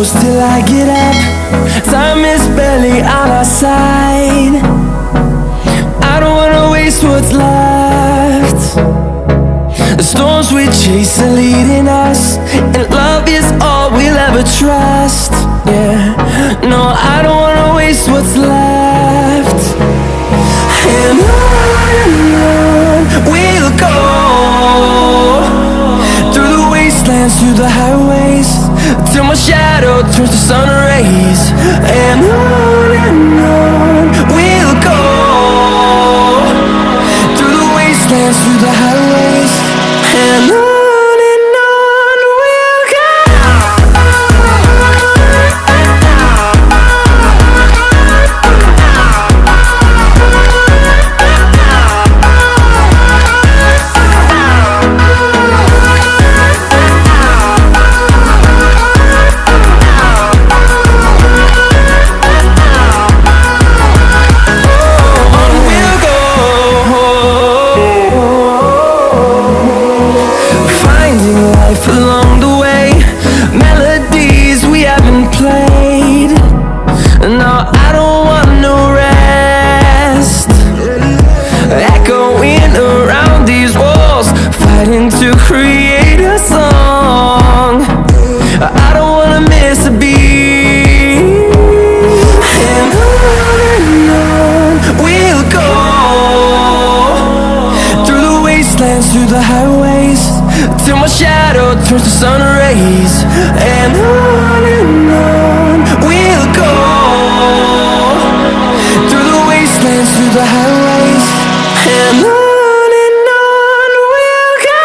close till I get up. Time is barely on our side. I don't wanna waste what's left. The storms we chase are leading us, and love is all we'll ever trust. Yeah, no, I don't wanna waste what's left. And on we'll go, through the wastelands, through the highways, till my shadow turns to sun rays. And on we'll go, through the wastelands, through the highways, and on we'll go. Along the way, melodies we haven't played. No, I don't want no rest. Echoing around these walls, fighting to create a song. I don't wanna miss a beat. And on we'll go, through the wastelands, through the highways, till my shadow turns to sun rays. And on we'll go, through the wastelands, through the highways, and on we'll go.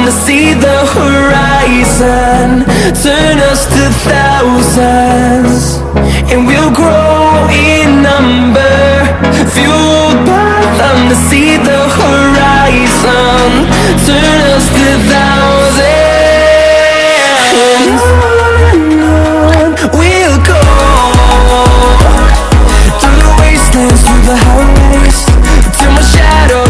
To see the horizon turn us to thousands, and we'll grow in number, fueled by them. To see the horizon turn us to thousands, and on we'll go, through the wastelands, through the highways, till my shadow